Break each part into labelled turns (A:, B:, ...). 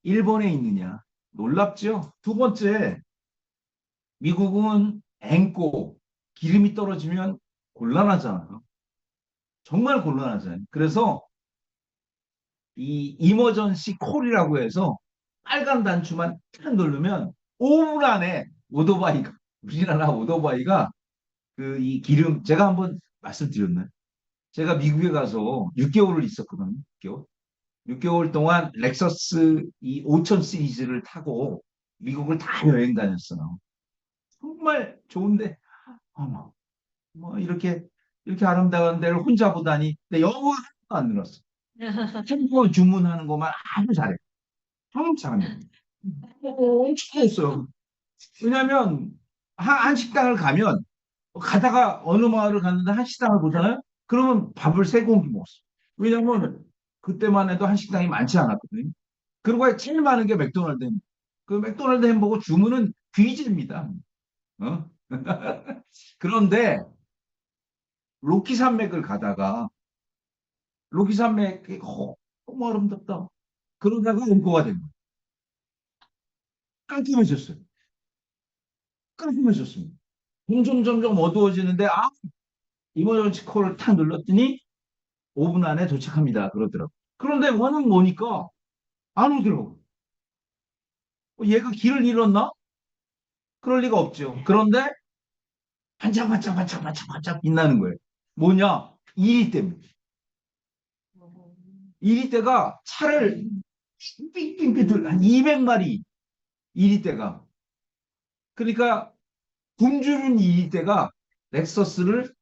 A: 일본에 있느냐? 놀랍죠? 두 번째, 미국은 앵꼬, 기름이 떨어지면 곤란하잖아요. 정말 곤란하잖아요. 그래서 이 이머전시 콜이라고 해서 빨간 단추만 탁 누르면 5분 안에 오토바이가, 우리나라 오토바이가 그 이 기름, 제가 한번 말씀드렸나요? 제가 미국에 가서 6개월을 있었거든요. 6개월. 6개월 동안 렉서스 이 5000 시리즈를 타고 미국을 다 여행 다녔어요. 정말 좋은데, 어머, 뭐 이렇게 아름다운 데를 혼자 보다니. 근데 영어 하나도 안 늘었어. 한국어 주문하는 것만 아주 잘해. 한국 잘합니다. 엄청 했어요. 왜냐하면 한 식당을 가면 가다가 어느 마을을 갔는데 한 식당을 보잖아요. 그러면 밥을 세 공기 먹었어. 왜냐하면 그때만 해도 한 식당이 많지 않았거든요. 그리고 제일 많은 게 맥도날드 햄버거. 그 맥도날드 햄버거 주문은 귀지입니다. 어? 그런데 로키 산맥을 가다가 로키 산맥이 너무 아름답다. 그러다가 응고가 된 거예요. 깜깜해졌어요. 깜깜해졌습니다. 점점 어두워지는데 이머전시 콜을 탁 눌렀더니 5분 안에 도착합니다. 그러더라고. 그런데 원은 뭐니까 안 오더라고. 얘가 길을 잃었나? 그럴 리가 없죠. 그런데 반짝반짝 빛나는 거예요. 뭐냐? 2리 때문에. 2리 때가 차를 삥삥삥 한 200마리 2리 때가. 그러니까 굶주린 2리 때가 렉서스를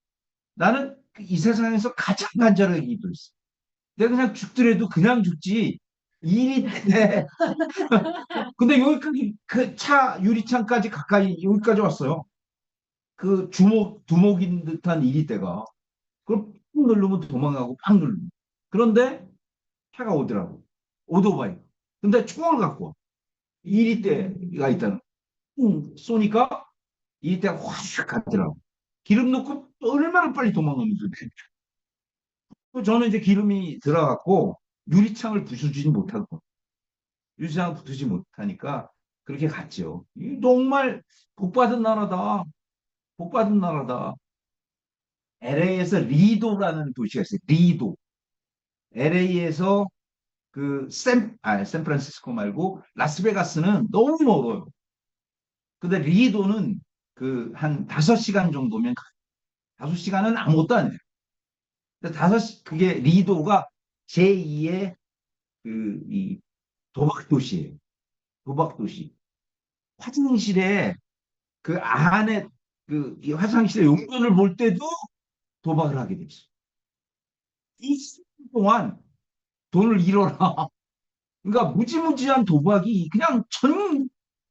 A: 나는 이 세상에서 가장 간절하게 기도했어. 내가 그냥 죽더라도 그냥 죽지. 2리 때. 근데 여기까지 그 차 유리창까지 가까이 여기까지 왔어요. 그 두목인 듯한 2리 때가. 그걸 팍 누르면 도망가고 팍 누르면. 그런데 차가 오더라고. 오토바이. 근데 총을 갖고 와. 2리 때가 있다는. 쏘니까 2리 때가 확 가더라고. 기름 넣고 얼마나 빨리 도망가면서. 저는 이제 기름이 들어갔고 유리창을 부수지 못하고 유리창을 부수지 못하니까 그렇게 갔죠. 정말 복받은 나라다. 복받은 나라다. LA에서 리도라는 도시가 있어요. 리도. LA에서 샌프란시스코 말고 라스베가스는 너무 멀어요. 근데 리도는 한 5시간 정도면 5시간은 아무것도 아니에요. 그게 리도가 제2의 이 도박 도시예요. 도박 도시. 화장실에 그 안에 이 화장실에 용돈을 볼 때도 도박을 하게 됐어요. 이 시간 동안 돈을 잃어라. 그러니까 무지무지한 도박이 그냥 전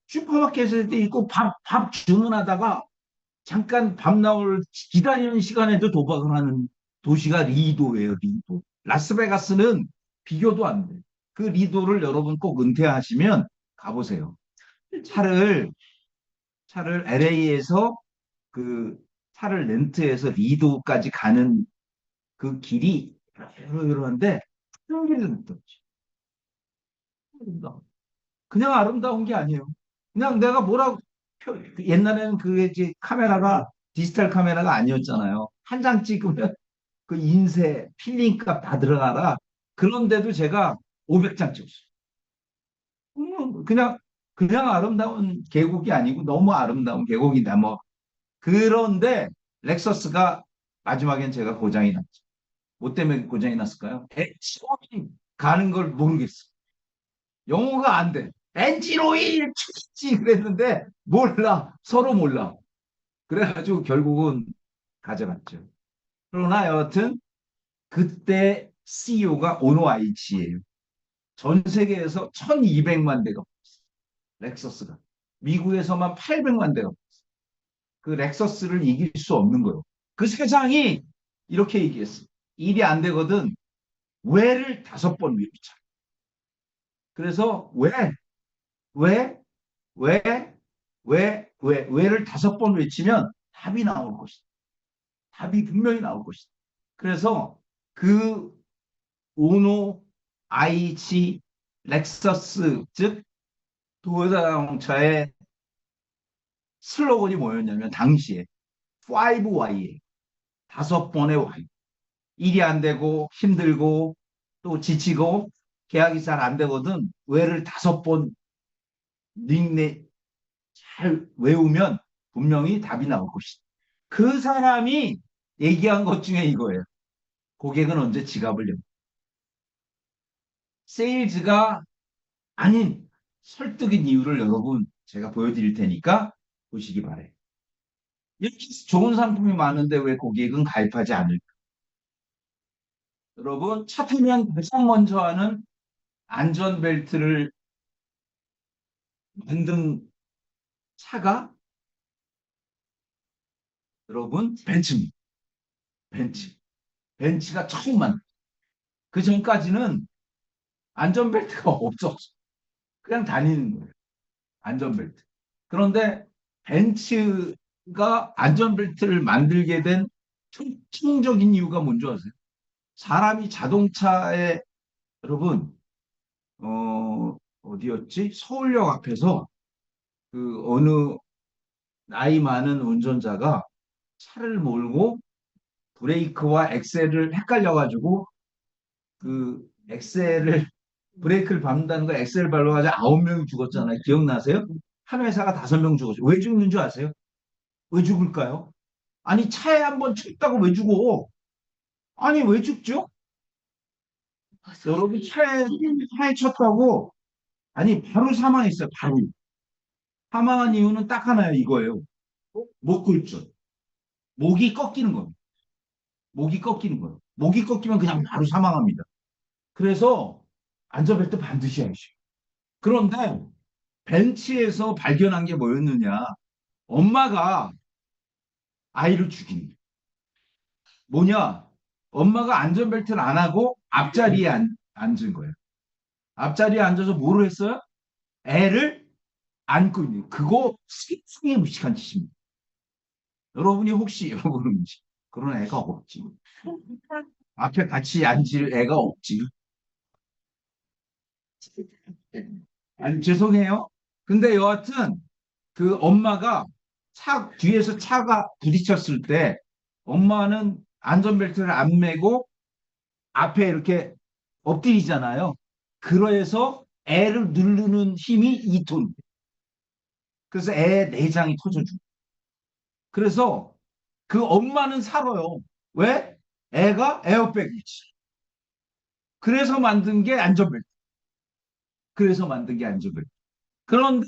A: 슈퍼마켓에 있고 밥 주문하다가 잠깐 밥 나올 기다리는 시간에도 도박을 하는 도시가 리도예요, 리도. 라스베가스는 비교도 안 돼. 그 리도를 여러분 꼭 은퇴하시면 가보세요. 차를, 차를 LA에서 그 차를 렌트해서 리도까지 가는 그 길이 이러이러한데 큰 길을 냈었지. 그냥 아름다운 게 아니에요. 그냥 내가 뭐라고 옛날에는 그 이제 카메라가 디지털 카메라가 아니었잖아요. 한 장 찍으면 그 인쇄 필링값 다 들어가라. 그런데도 제가 500장 찍었어요. 그냥 아름다운 계곡이 아니고 너무 아름다운 계곡이다. 뭐 그런데 렉서스가 마지막엔 제가 고장이 났죠. 뭐 때문에 고장이 났을까요? 수업이 가는 걸 모르겠어. 영어가 안 돼. 엔진 오일 죽지 그랬는데 몰라. 서로 몰라. 그래가지고 결국은 가져갔죠. 그러나 여하튼 그때 CEO가 오노 아이치예요. 전 세계에서 1200만 대가 렉서스가. 미국에서만 800만 대가. 그 렉서스를 이길 수 없는 거예요. 그 세상이 이렇게 얘기했어. 일이 안 되거든. 왜를 5번 외우자. 그래서 왜, 왜, 왜를 5번 외치면 답이 나올 것이다. 답이 분명히 나올 것이다. 그래서 그 오노 아이치 렉서스, 즉 도요타 자동차의 슬로건이 뭐였냐면 당시에 5Y에 다섯 번의 Y. 일이 안 되고 힘들고 또 지치고 계약이 잘 안 되거든. 왜를 다섯 번 닉네 잘 외우면 분명히 답이 나올 것이다. 그 사람이 얘기한 것 중에 이거예요. 고객은 언제 지갑을 열? 세일즈가 아닌 설득인 이유를 여러분 제가 보여드릴 테니까 보시기 바래요. 이렇게 좋은 상품이 많은데 왜 고객은 가입하지 않을까? 여러분 차 타면 가장 먼저 하는 안전벨트를 만든 차가 여러분 벤츠입니다. 벤츠. 벤츠가 처음 만. 그 전까지는 안전벨트가 없었어. 그냥 다니는 거예요. 안전벨트. 그런데 벤츠가 안전벨트를 만들게 된 특징적인 이유가 뭔지 아세요? 사람이 자동차에 여러분 어디였지? 서울역 앞에서 그 어느 나이 많은 운전자가 차를 몰고 브레이크와 엑셀을 헷갈려가지고 그 엑셀을 브레이크를 밟는다는 거 엑셀을 밟아가지고 9명이 죽었잖아요. 기억나세요? 한 회사가 5명 죽었어요. 왜 죽는 줄 아세요? 왜 죽을까요? 아니 차에 한번 쳤다고 왜 죽어? 아니 왜 죽죠? 여러분 차에 쳤다고 아니 바로 사망했어요. 바로 사망한 이유는 딱 하나예요. 이거예요. 목굴절. 목이 꺾이는 겁니다. 목이 꺾이는 거예요. 목이 꺾이면 그냥 바로 사망합니다. 그래서 안전벨트 반드시 하시오. 그런데 벤치에서 발견한 게 뭐였느냐? 엄마가 아이를 죽인. 뭐냐? 엄마가 안전벨트를 안 하고 앞자리에 앉은 거예요. 앞자리에 앉아서 뭐를 했어요? 애를 안고 있는. 그거 상당히 무식한 짓입니다. 여러분이 혹시 여러분 그런 애가 없지. 앞에 같이 앉을 애가 없지. 아니 죄송해요. 근데 여하튼 그 엄마가 뒤에서 차가 부딪혔을 때 엄마는 안전벨트를 안 매고 앞에 이렇게 엎드리잖아요. 그래서 애를 누르는 힘이 2톤. 그래서 애 내장이 터져줘. 그래서 그 엄마는 살아요. 왜? 애가 에어백이 있지. 그래서 만든 게 안전벨트. 그래서 만든 게 안전벨트. 그런데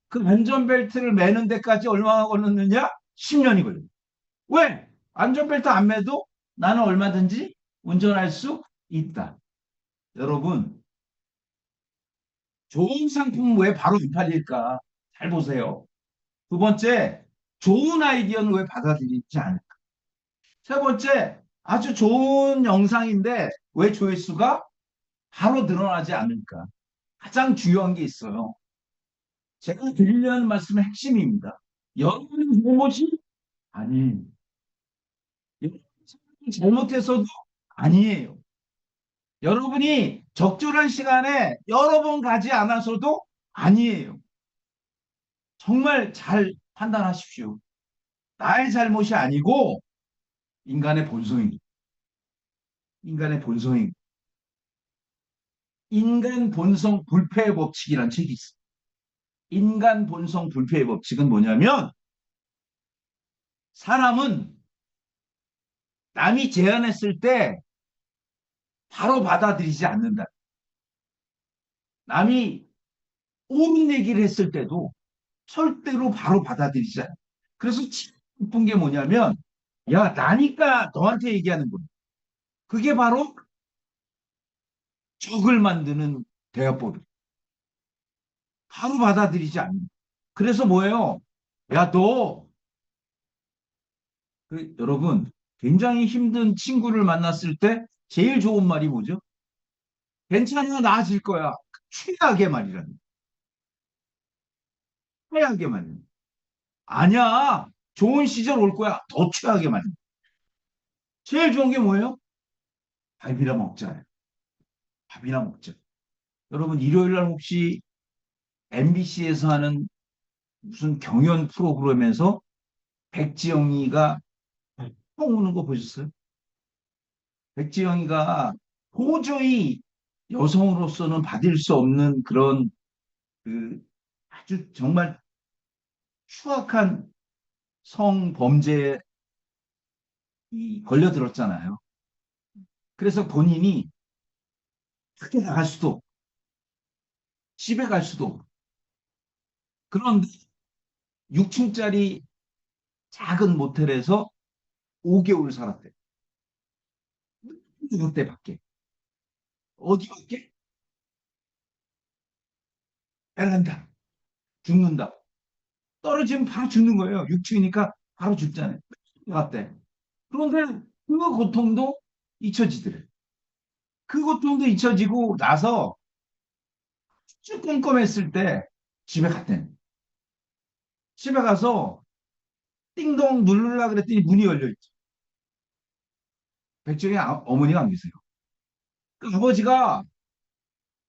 A: 그 안전벨트를 매는 데까지 얼마나 걸렸느냐? 10년이 걸려요. 왜? 안전벨트 안 매도 나는 얼마든지 운전할 수 있다. 여러분, 좋은 상품은 왜 바로 안 팔릴까? 잘 보세요. 두 번째, 좋은 아이디어는 왜 받아들이지 않을까? 세 번째, 아주 좋은 영상인데 왜 조회수가 바로 늘어나지 않을까? 가장 중요한 게 있어요. 제가 드리려는 말씀의 핵심입니다. 여러분의 잘못이 아니에요. 여러분이 잘못해서도 아니에요. 여러분이 적절한 시간에 여러 번 가지 않아서도 아니에요. 정말 잘 판단하십시오. 나의 잘못이 아니고 인간의 본성입니다. 인간의 본성입니다. 인간 본성 불패의 법칙이란 책이 있습니다. 인간 본성 불패의 법칙은 뭐냐면 사람은 남이 제안했을 때 바로 받아들이지 않는다. 남이 옳은 얘기를 했을 때도 절대로 바로 받아들이지 않는다. 그래서 나쁜 게 뭐냐면 야 나니까 너한테 얘기하는 거야. 그게 바로 적을 만드는 대화법이 바로 받아들이지 않는. 그래서 뭐예요? 야, 여러분, 굉장히 힘든 친구를 만났을 때 제일 좋은 말이 뭐죠? 괜찮아, 나아질 거야. 최악의 말이라는. 최악의 말. 아니야, 좋은 시절 올 거야. 더 최악의 말. 제일 좋은 게 뭐예요? 밥이나 먹자. 밥이나 먹자. 여러분, 일요일 날 혹시 MBC에서 하는 무슨 경연 프로그램에서 백지영이가 뻥 우는 거 보셨어요? 백지영이가 도저히 여성으로서는 받을 수 없는 그런 그 아주 정말 추악한 성범죄에 걸려들었잖아요. 그래서 본인이 밖에 나갈 수도 없고, 집에 갈 수도 없고, 그런데 6층짜리 작은 모텔에서 5개월 살았대. 그때 밖에. 어디 밖에? 베란다. 죽는다. 떨어지면 바로 죽는 거예요. 6층이니까 바로 죽잖아요. 갔대. 그런데 그 고통도 잊혀지더래. 그 고통도 잊혀지고 나서 쭉 꼼꼼했을 때 집에 갔대. 집에 가서 띵동 누르려 그랬더니 문이 열려있지. 백종의 어머니가 안 계세요. 그 아버지가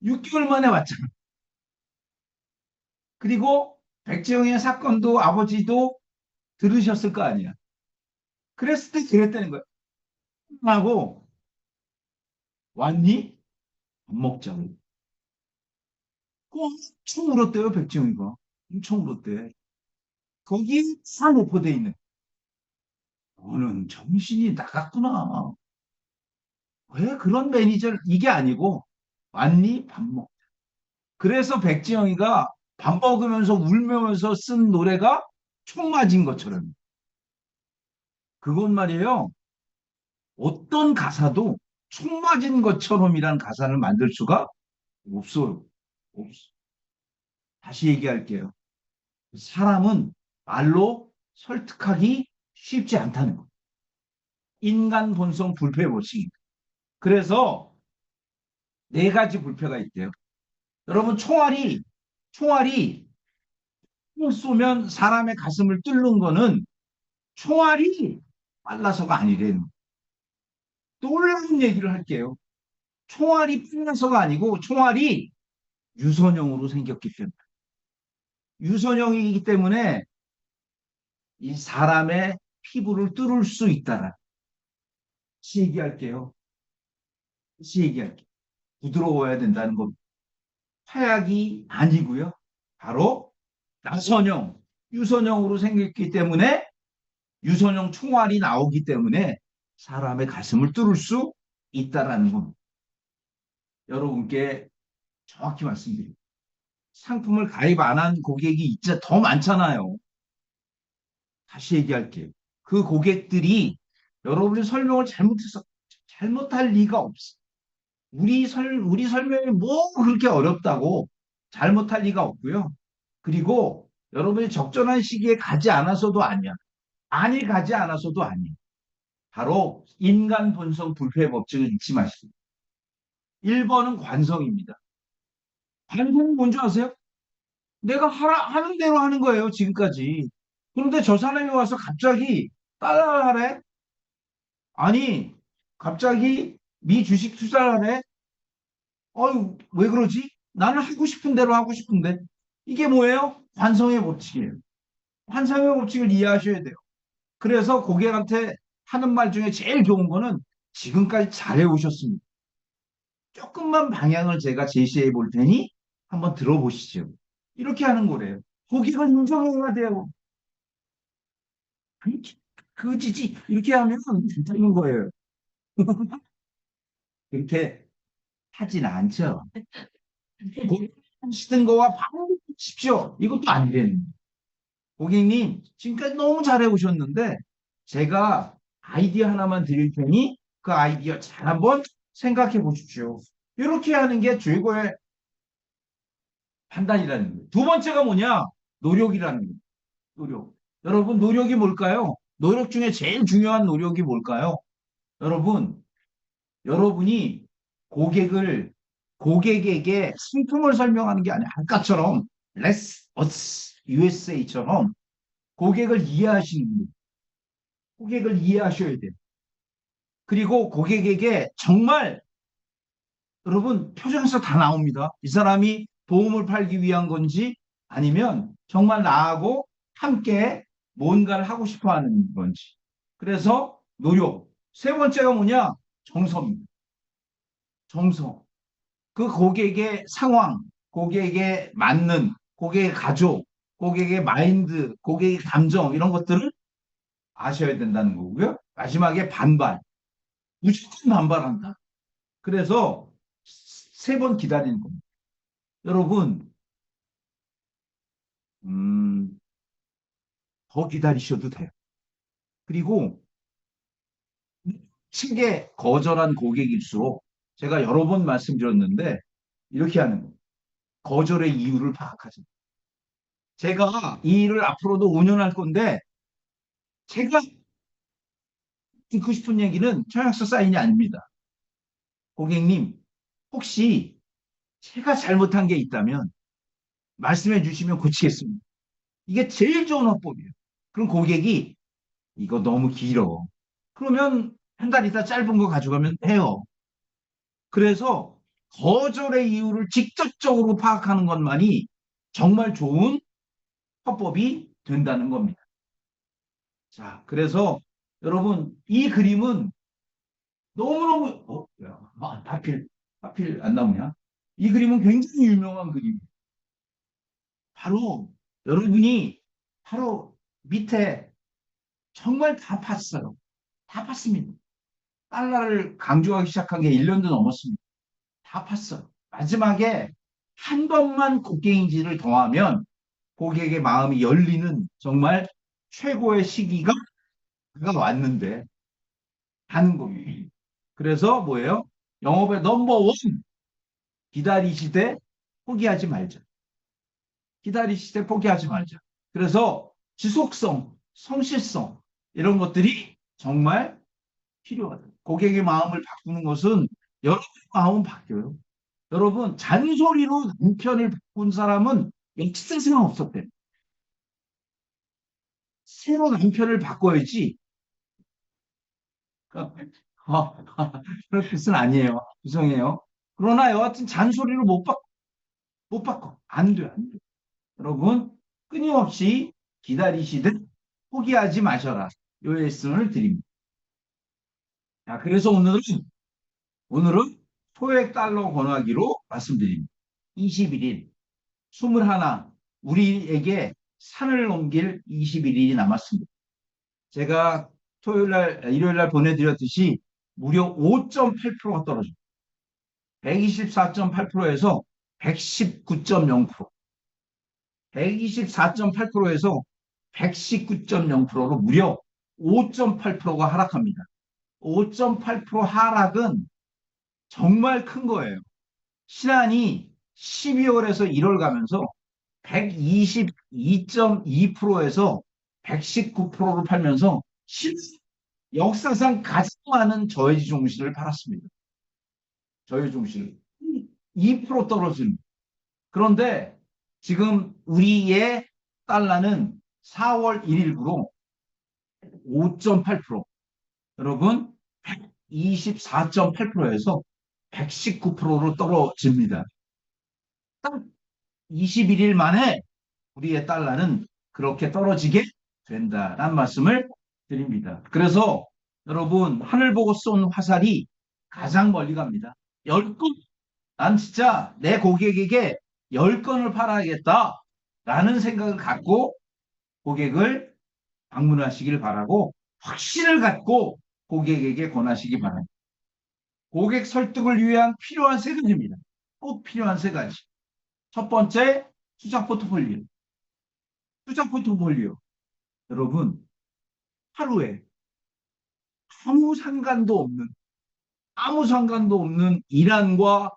A: 6개월 만에 왔잖아. 그리고 백지영의 사건도 아버지도 들으셨을 거 아니야. 그랬을 때 그랬다는 거야. 하고 왔니? 밥 먹자고. 그 엄청 울었대요, 백지영이가. 엄청 울었대. 거기에 싹 오포돼 있는. 너는 정신이 나갔구나. 왜 그런 매니저 이게 아니고 왔니? 밥 먹. 그래서 백지영이가 밥 먹으면서 울면서 쓴 노래가 총 맞은 것처럼. 그건 말이에요. 어떤 가사도 총 맞은 것처럼이란 가사를 만들 수가 없어요. 없어. 다시 얘기할게요. 사람은 말로 설득하기 쉽지 않다는 거. 인간 본성 불패 법칙. 그래서 네 가지 불패가 있대요. 여러분, 총알이 쏘면 사람의 가슴을 뚫는 거는 총알이 빨라서가 아니래요. 놀라운 얘기를 할게요. 총알이 빨라서가 아니고 총알이 유선형으로 생겼기 때문에. 유선형이기 때문에 이 사람의 피부를 뚫을 수 있다라. 다시 얘기할게요. 다시 얘기할게요. 부드러워야 된다는 겁니다. 화약이 아니고요. 바로 나선형, 유선형으로 생겼기 때문에 유선형 총알이 나오기 때문에 사람의 가슴을 뚫을 수 있다라는 겁니다. 여러분께 정확히 말씀드립니다. 상품을 가입 안 한 고객이 진짜 더 많잖아요. 다시 얘기할게요. 그 고객들이 여러분이 설명을 잘못해서 잘못할 리가 없어. 우리 설명이 뭐 그렇게 어렵다고 잘못할 리가 없고요. 그리고 여러분이 적절한 시기에 가지 않아서도 아니야. 많이 가지 않아서도 아니야. 바로 인간 본성 불패 법칙을 잊지 마시고. 1번은 관성입니다. 관성은 뭔지 아세요? 내가 하는 대로 하는 거예요, 지금까지. 그런데 저 사람이 와서 갑자기 따라하래? 아니, 갑자기 미 주식 투자를 하래? 어유, 왜 그러지? 나는 하고 싶은 대로 하고 싶은데. 이게 뭐예요? 관성의 법칙이에요. 환상의 법칙을 이해하셔야 돼요. 그래서 고객한테 하는 말 중에 제일 좋은 거는 지금까지 잘해 오셨습니다. 조금만 방향을 제가 제시해 볼 테니 한번 들어보시죠. 이렇게 하는 거래요. 고객을 인정해야 돼요. 아니, 그지지 이렇게 하면 되는 거예요. 그렇게 하진 않죠. 고객하시던 거와 바꾸십시오. 이것도 안 되는 거예요. 고객님, 지금까지 너무 잘해 오셨는데 제가 아이디어 하나만 드릴 테니 그 아이디어 잘 한번 생각해 보십시오. 이렇게 하는 게 최고의 판단이라는 거예요. 두 번째가 뭐냐? 노력이라는 거예요. 노력. 여러분, 노력이 뭘까요? 노력 중에 제일 중요한 노력이 뭘까요? 여러분, 여러분이 고객에게 상품을 설명하는 게 아니라 아까처럼 Let's Us USA처럼 고객을 이해하시는 거예요. 고객을 이해하셔야 돼요. 그리고 고객에게 정말 여러분, 표정에서 다 나옵니다. 이 사람이 보험을 팔기 위한 건지 아니면 정말 나하고 함께 뭔가를 하고 싶어 하는 건지. 그래서 노력. 세 번째가 뭐냐? 정성입니다. 정성. 그 고객의 상황, 고객의 맞는, 고객의 가족, 고객의 마인드, 고객의 감정, 이런 것들을 아셔야 된다는 거고요. 마지막에 반발. 무조건 반발한다. 그래서 세 번 기다리는 겁니다. 여러분, 음, 더 기다리셔도 돼요. 그리고 책에 거절한 고객일수록 제가 여러 번 말씀드렸는데 이렇게 하는 거예요. 거절의 이유를 파악하죠. 제가 이 일을 앞으로도 5년 할 건데 제가 듣고 싶은 얘기는 청약서 사인이 아닙니다. 고객님, 혹시 제가 잘못한 게 있다면 말씀해 주시면 고치겠습니다. 이게 제일 좋은 화법이에요. 그럼 고객이 이거 너무 길어. 그러면 한 달 있다 짧은 거 가져가면 해요. 그래서 거절의 이유를 직접적으로 파악하는 것만이 정말 좋은 화법이 된다는 겁니다. 자, 그래서 여러분 이 그림은 너무너무 야, 하필 안 나오냐? 이 그림은 굉장히 유명한 그림이에요. 바로 여러분이 바로 밑에 정말 다 팠어요. 다 팠습니다. 달러를 강조하기 시작한 게 1년도 넘었습니다. 다 팠어요. 마지막에 한 번만 곡괭이질을 더하면 고객의 마음이 열리는 정말 최고의 시기가 왔는데 하는 겁니다. 그래서 뭐예요? 영업의 넘버원 기다리시되 포기하지 말자. 기다리시되 포기하지 말자. 그래서 지속성, 성실성 이런 것들이 정말 필요하다. 고객의 마음을 바꾸는 것은 여러분의 마음은 바뀌어요. 여러분 잔소리로 남편을 바꾼 사람은 역사상 없었대요. 새로 남편을 바꿔야지. 그런 뜻은 아니에요. 죄송해요. 그러나 여하튼 잔소리를 못 바꿔. 안 돼, 안 돼. 여러분, 끊임없이 기다리시듯 포기하지 마셔라. 요 말씀을 드립니다. 자, 그래서 오늘은 소액 달러 권하기로 말씀드립니다. 21일, 21, 우리에게 산을 넘길 21일이 남았습니다. 제가 일요일 날 보내드렸듯이 무려 5.8%가 떨어져. 124.8%에서 119.0%. 124.8%에서 119.0%로 무려 5.8%가 하락합니다. 5.8% 하락은 정말 큰 거예요. 신한이 12월에서 1월 가면서 122.2%에서 119%를 팔면서 역사상 가장 많은 저해지 종신을 팔았습니다. 저해지 종신을. 2% 떨어진. 그런데 지금 우리의 달러는 4월 1일부로 5.8%. 여러분, 124.8%에서 119%로 떨어집니다. 딱 21일 만에 우리의 달러는 그렇게 떨어지게 된다는 말씀을 드립니다. 그래서 여러분, 하늘 보고 쏜 화살이 가장 멀리 갑니다. 10건, 난 진짜 내 고객에게 10건을 팔아야겠다라는 생각을 갖고 고객을 방문하시길 바라고 확신을 갖고 고객에게 권하시기 바랍니다. 고객 설득을 위한 필요한 세 가지입니다. 꼭 필요한 세 가지. 첫 번째, 투자 포트폴리오. 투자 포트폴리오. 여러분, 하루에 아무 상관도 없는, 아무 상관도 없는 이란과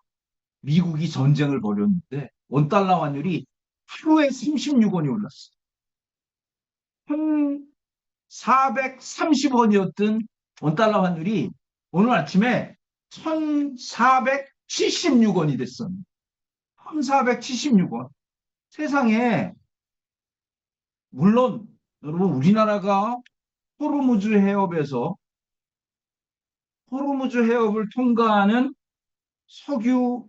A: 미국이 전쟁을 벌였는데 원달러 환율이 하루에 36원이 올랐어. 1,430원이었던 원달러 환율이 오늘 아침에 1,476원이 됐어. 1,476원. 세상에, 물론, 여러분, 우리나라가 호르무즈 해협을 통과하는 석유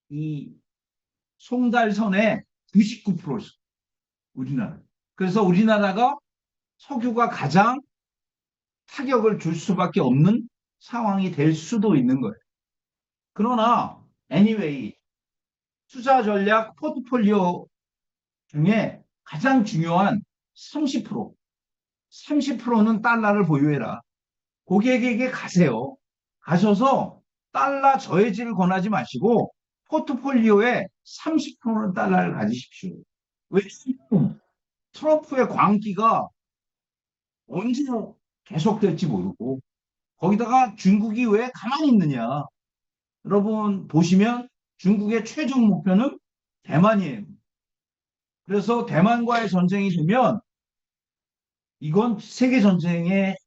A: 이 송달선의 99% 우리나라. 그래서 우리나라가 석유가 가장 타격을 줄 수밖에 없는 상황이 될 수도 있는 거예요. 그러나 anyway 투자 전략 포트폴리오 중에 가장 중요한 30%, 30%는 달러를 보유해라. 고객에게 가세요. 가셔서 달러 저해지를 권하지 마시고 포트폴리오에 30%는 달러를 가지십시오. 왜냐하면 트럼프의 광기가 언제 계속될지 모르고 거기다가 중국이 왜 가만히 있느냐. 여러분 보시면 중국의 최종 목표는 대만이에요. 그래서 대만과의 전쟁이 되면 이건 세계 전쟁의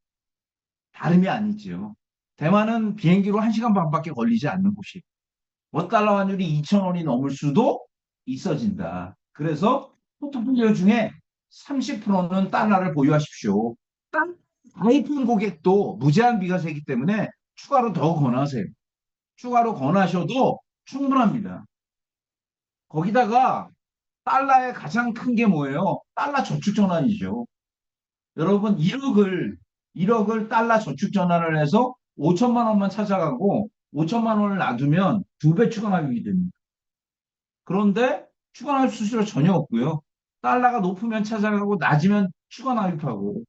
A: 다름이 아니죠. 대만은 비행기로 1시간 반밖에 걸리지 않는 곳이에요. 원달러 환율이 2,000원이 넘을 수도 있어진다. 그래서 포트폴리오 중에 30%는 달러를 보유하십시오. 가입한 고객도 무제한 비과세이기 때문에 추가로 더 권하세요. 추가로 권하셔도 충분합니다. 거기다가 달러의 가장 큰 게 뭐예요? 달러 저축 전환이죠. 여러분 1억을 달러 저축 전환을 해서 5천만 원만 찾아가고 5천만 원을 놔두면 2배 추가 납입이 됩니다. 그런데 추가 납입 수수료 전혀 없고요. 달러가 높으면 찾아가고 낮으면 추가 납입하고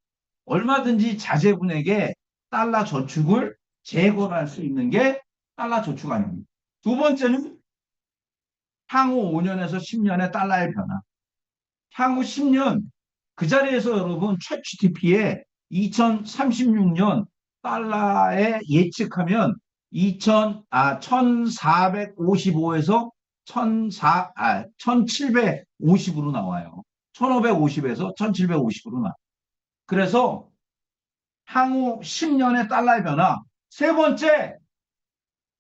A: 얼마든지 자제분에게 달러 저축을 재건할 수 있는 게 달러 저축 아닙니다. 두 번째는 향후 5년에서 10년의 달러의 변화. 향후 10년 그 자리에서 여러분 챗 GTP에 2036년 달러에 예측하면 1455에서 1750으로 나와요. 1550에서 1750으로 나와요. 그래서 향후 10년의 달러의 변화. 세 번째,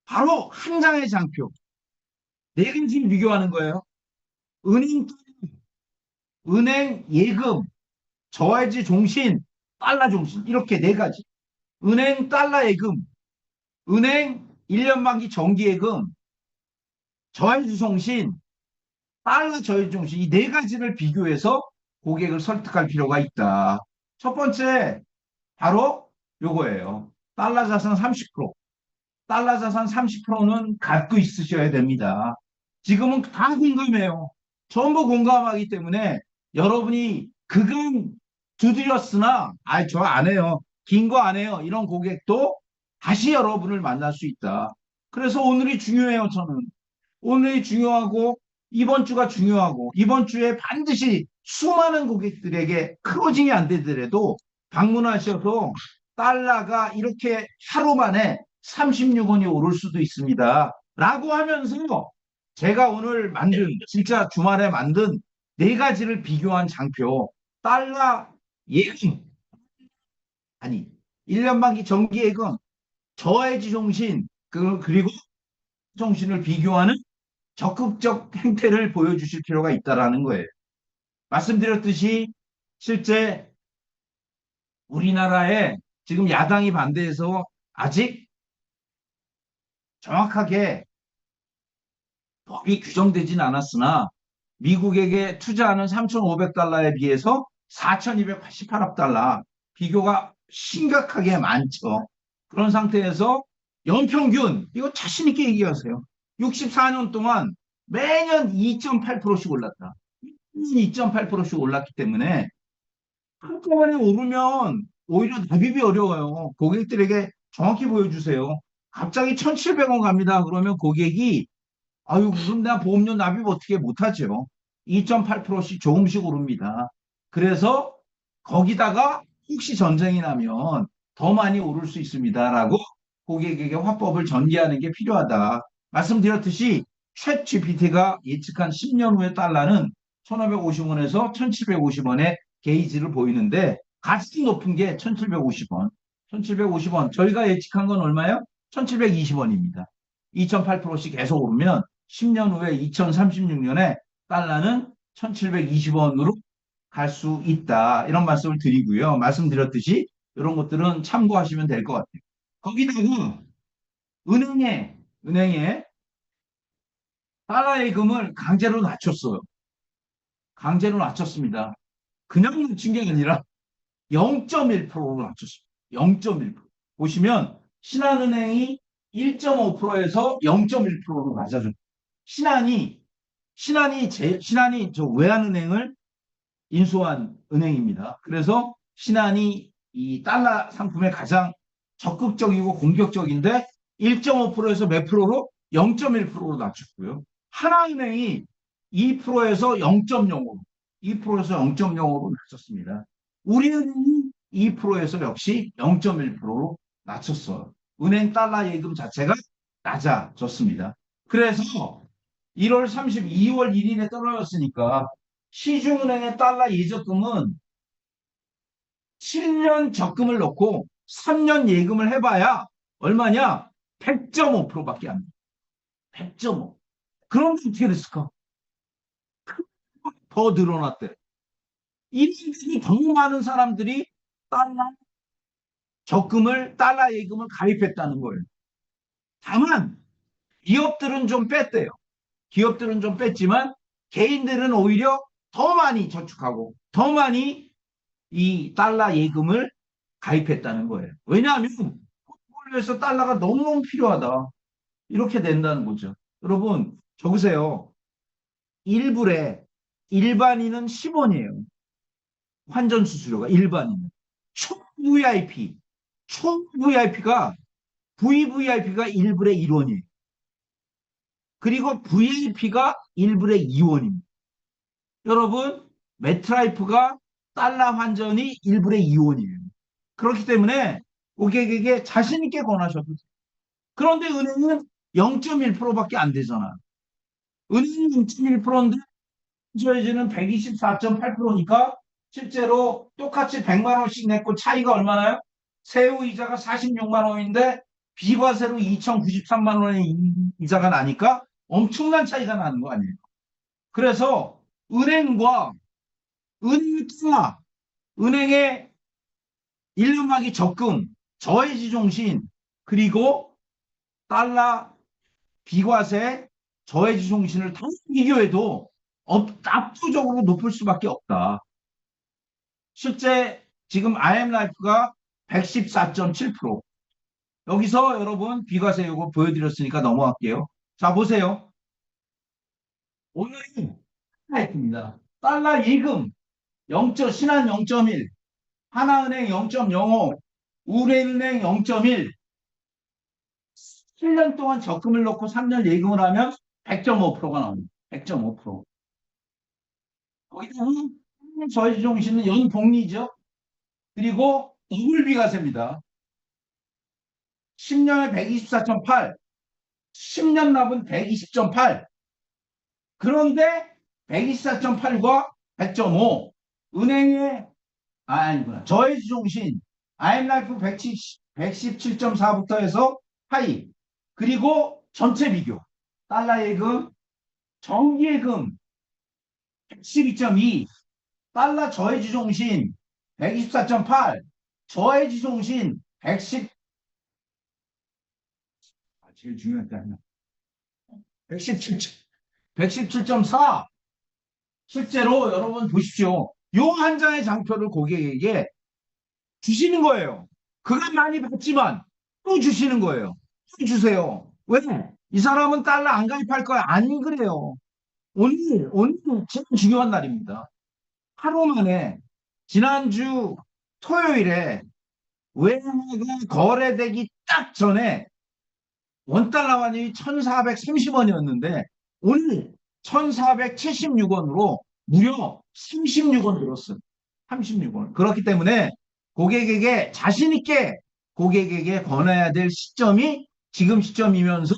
A: 바로 한 장의 장표. 네 가지를 비교하는 거예요. 은행, 은행 예금, 저해지 종신, 달러 종신. 이렇게 네 가지. 은행 달러 예금, 은행 1년 만기 정기 예금, 저해지 종신, 달러 저해지 종신. 이 네 가지를 비교해서 고객을 설득할 필요가 있다. 첫 번째, 바로 요거예요. 달러 자산 30%. 달러 자산 30%는 갖고 있으셔야 됩니다. 지금은 다 공감해요. 전부 공감하기 때문에 여러분이 그간 두드렸으나 저 안 해요. 긴 거 안 해요. 이런 고객도 다시 여러분을 만날 수 있다. 그래서 오늘이 중요해요. 저는. 오늘이 중요하고 이번 주가 중요하고 이번 주에 반드시 수많은 고객들에게 클로징이 안 되더라도 방문하셔서 달러가 이렇게 하루 만에 36원이 오를 수도 있습니다. 라고 하면서 제가 오늘 만든 진짜 주말에 만든 네 가지를 비교한 장표 달러 예금 아니 1년 만기 정기 예금 저해지 종신 그리고 종신을 비교하는 적극적 행태를 보여주실 필요가 있다라는 거예요. 말씀드렸듯이 실제 우리나라에 지금 야당이 반대해서 아직 정확하게 법이 규정되진 않았으나 미국에게 투자하는 3,500달러에 비해서 4,288억 달러 비교가 심각하게 많죠. 그런 상태에서 연평균 이거 자신 있게 얘기하세요. 64년 동안 매년 2.8%씩 올랐다. 2.8%씩 올랐기 때문에 한꺼번에 오르면 오히려 납입이 어려워요. 고객들에게 정확히 보여주세요. 갑자기 1,700원 갑니다. 그러면 고객이 아유 그럼 내가 보험료 납입 어떻게 못하죠. 2.8%씩 조금씩 오릅니다. 그래서 거기다가 혹시 전쟁이 나면 더 많이 오를 수 있습니다라고 고객에게 화법을 전개하는 게 필요하다. 말씀드렸듯이 챗 GPT가 예측한 10년 후의 달러는 1,550원에서 1,750원의 게이지를 보이는데 가장 높은 게 1,750원. 1,750원. 저희가 예측한 건 얼마예요? 1,720원입니다. 2.8%씩 계속 오르면 10년 후에 2036년에 달러는 1,720원으로 갈 수 있다. 이런 말씀을 드리고요. 말씀드렸듯이 이런 것들은 참고하시면 될 것 같아요. 거기다가 은행에 달러 예금을 강제로 낮췄어요. 강제로 낮췄습니다. 그냥 낮춘 게 아니라 0.1%로 낮췄습니다. 0.1%. 보시면 신한은행이 1.5%에서 0.1%로 낮아졌어요. 신한이 신한이 저 외환은행을 인수한 은행입니다. 그래서 신한이 이 달러 상품에 가장 적극적이고 공격적인데 1.5%에서 몇 프로로 0.1%로 낮췄고요. 하나은행이 2%에서 0.05, 2%에서 0.05로 낮췄습니다. 우리은행이 2%에서 역시 0.1%로 낮췄어요. 은행 달러 예금 자체가 낮아졌습니다. 그래서 1월 30, 2월 1일에 떨어졌으니까 시중은행의 달러 예적금은 7년 적금을 넣고 3년 예금을 해봐야 얼마냐? 100.5%밖에 안 돼. 100.5. 그럼 어떻게 됐을까? 더 늘어났대. 이들이 너무 많은 사람들이 달러 달러 예금을 가입했다는 거예요. 다만 기업들은 좀 뺐대요. 기업들은 좀 뺐지만 개인들은 오히려 더 많이 저축하고 더 많이 이 달러 예금을 가입했다는 거예요. 왜냐하면 포트폴리오에서 달러가 너무너무 필요하다. 이렇게 된다는 거죠. 여러분 적으세요. 1불에 일반인은 10원이에요. 환전 수수료가 일반인은. 초 VIP, 초 VIP가 VVIP가 1불에 1원이에요. 그리고 VIP가 1불에 2원입니다. 여러분 메트라이프가 달러 환전이 1불에 2원이에요. 그렇기 때문에 고객에게 자신 있게 권하셔도 돼요. 그런데 은행은 0.1%밖에 안 되잖아. 은행은 0.1%인데 저희는 124.8%니까 실제로 똑같이 100만 원씩 냈고 차이가 얼마나요? 세후 이자가 46만 원인데 비과세로 2,093만 원의 이자가 나니까 엄청난 차이가 나는 거 아니에요. 그래서 은행과 은행과 은행의 1년마기 적금, 저해지종신, 그리고 달러 비과세, 저해지종신을 다 비교해도 압도적으로 높을 수밖에 없다. 실제 지금 IMLife가 114.7%. 여기서 여러분 비과세 요거 보여드렸으니까 넘어갈게요. 자, 보세요. 오늘이 하나입니다. 달러 예금 0. 신한 0.1, 하나은행 0.05, 우리은행 0.1, 7년 동안 적금을 넣고 3년 예금을 하면 100.5%가 나옵니다. 100.5%. 거기다가 저해지종신은 연복리죠. 그리고 이율비과세입니다. 10년에 124.8, 10년 납은 120.8. 그런데 124.8과 100.5, 은행의 아니구나. 저해지종신 IMLife 117.4부터 해서 하이. 그리고 전체 비교. 달러 예금, 정기예금 112.2, 달러 저해지종신 124.8, 저해지종신 110, 제일 중요한 게 아니야. 117, 117.4. 실제로 여러분 보십시오. 요 한 장의 장표를 고객에게 주시는 거예요. 그간 많이 받지만 또 주시는 거예요. 또 주세요. 왜? 이 사람은 달러 안 가입할 거야. 안 그래요. 오늘 제일 중요한 날입니다. 하루 만에 지난주 토요일에 외화가 거래되기 딱 전에 원달러 환율이 1,430원이었는데 오늘 1,476원으로 무려 36원 늘었어요. 36원. 그렇기 때문에 고객에게 자신 있게 고객에게 권해야 될 시점이 지금 시점이면서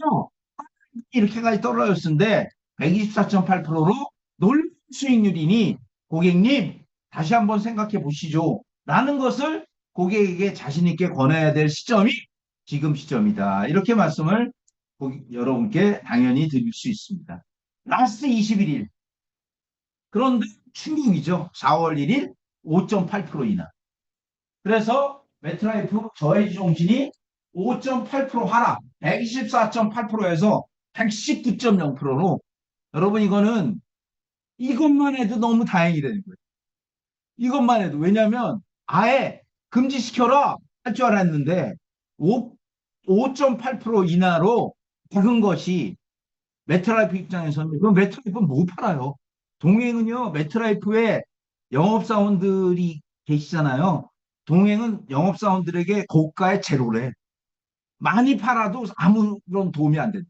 A: 이렇게까지 떨어졌는데 124.8%로 놀라운 수익률이니 고객님 다시 한번 생각해 보시죠. 라는 것을 고객에게 자신 있게 권해야 될 시점이 지금 시점이다. 이렇게 말씀을 여러분께 당연히 드릴 수 있습니다. 라스트 21일. 그런데 충격이죠. 4월 1일 5.8% 인하. 그래서 메트라이프 저해지 종신이 5.8% 하락, 124.8%에서 119.0%로 여러분 이거는 이것만 해도 너무 다행이 되는 거예요. 이것만 해도 왜냐하면 아예 금지시켜라 할 줄 알았는데 5.8% 인하로 작은 것이 메트라이프 입장에서는 그럼 메트라이프는 못 팔아요. 동행은요 메트라이프에 영업사원들이 계시잖아요. 동행은 영업사원들에게 고가의 제로래. 많이 팔아도 아무런 도움이 안 돼.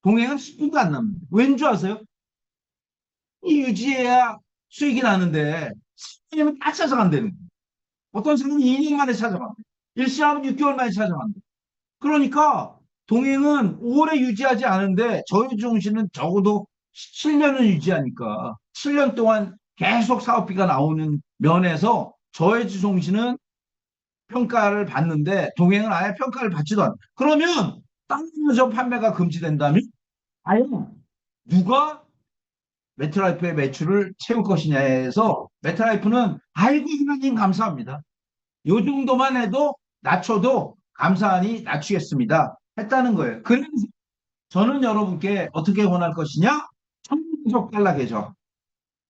A: 동행은 10분도 안 남는다. 왠 줄 아세요? 이 유지해야 수익이 나는데 사장님은 다 찾아간다는 거예요. 어떤 사람은 2년 만에 찾아간대. 일시하면 6개월 만에 찾아간대. 그러니까 동행은 오래 유지하지 않은데 저희중심은 적어도 7년은 유지하니까 7년 동안 계속 사업비가 나오는 면에서 저해주송신은 평가를 받는데 동행은 아예 평가를 받지도 않아. 그러면 땅에서 판매가 금지된다면 아예 누가 메트라이프의 매출을 채울 것이냐에 해서 메트라이프는 아이고 하나님 감사합니다. 요 정도만 해도 낮춰도 감사하니 낮추겠습니다. 했다는 거예요. 그래서 저는 여러분께 어떻게 권할 것이냐? 전가족 달러 계좌.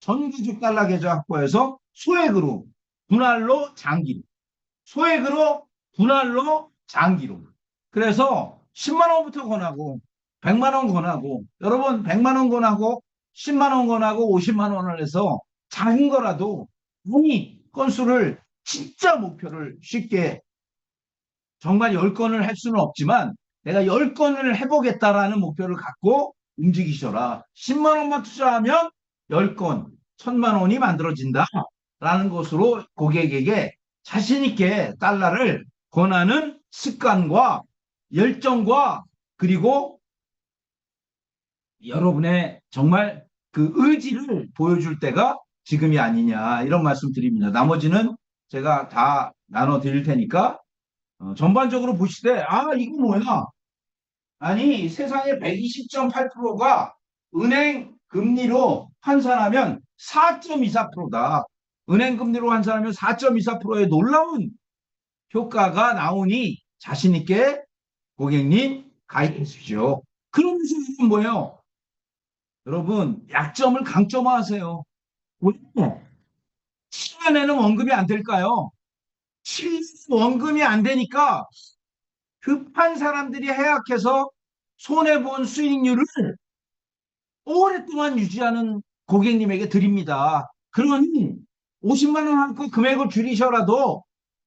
A: 전가족 달러 계좌 확보해서 소액으로 분할로 장기로. 소액으로 분할로 장기로. 그래서 10만 원부터 권하고 100만 원 권하고 여러분 100만 원 권하고 10만 원 권하고 50만 원을 해서 작은 거라도 많이 건수를 진짜 목표를 쉽게 정말 10건을 할 수는 없지만 내가 10건을 해보겠다라는 목표를 갖고 움직이셔라. 10만 원만 투자하면 10건, 1000만 원이 만들어진다라는 것으로 고객에게 자신있게 달러를 권하는 습관과 열정과 그리고 여러분의 정말 그 의지를 보여줄 때가 지금이 아니냐 이런 말씀 드립니다. 나머지는 제가 다 나눠 드릴 테니까 전반적으로 보시되 이거 뭐야? 아니 세상에 120.8%가 은행 금리로 환산하면 4.24%다. 은행 금리로 환산하면 4.24%의 놀라운 효과가 나오니 자신 있게 고객님 가입하십시오. 그러면서 뭐예요? 여러분 약점을 강점화하세요. 왜? 7년에는 원금이 안 될까요? 7년 원금이 안 되니까 급한 사람들이 해약해서 손해본 수익률을 오랫동안 유지하는 고객님에게 드립니다. 그러니 50만 원 한거 금액을 줄이셔라도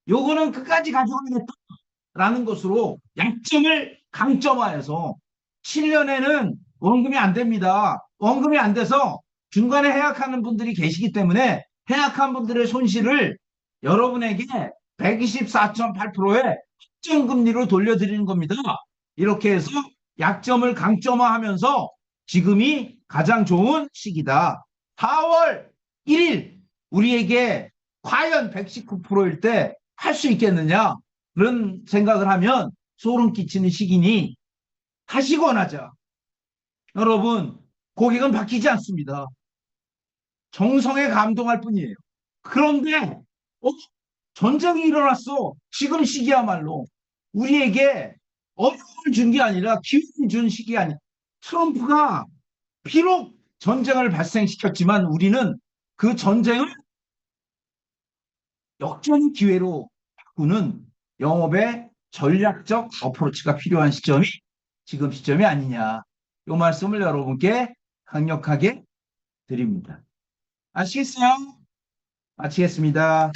A: 요거는 끝까지 가져가겠다라는 것으로 약점을 강점화해서 7년에는 원금이 안 됩니다. 원금이 안 돼서 중간에 해약하는 분들이 계시기 때문에 해약한 분들의 손실을 여러분에게 124.8%의 확정금리로 돌려드리는 겁니다. 이렇게 해서 약점을 강점화하면서 지금이 가장 좋은 시기다. 4월 1일 우리에게 과연 119%일 때 할 수 있겠느냐 그런 생각을 하면 소름 끼치는 시기니 다시 권하자. 여러분 고객은 바뀌지 않습니다. 정성에 감동할 뿐이에요. 그런데 전쟁이 일어났어. 지금 시기야말로 우리에게 어려움을 준 게 아니라 기회를 준 시기 아니야. 트럼프가 비록 전쟁을 발생시켰지만 우리는 그 전쟁을 역전의 기회로 바꾸는 영업의 전략적 어프로치가 필요한 시점이 지금 시점이 아니냐. 이 말씀을 여러분께 강력하게 드립니다. 아시겠어요? 마치겠습니다.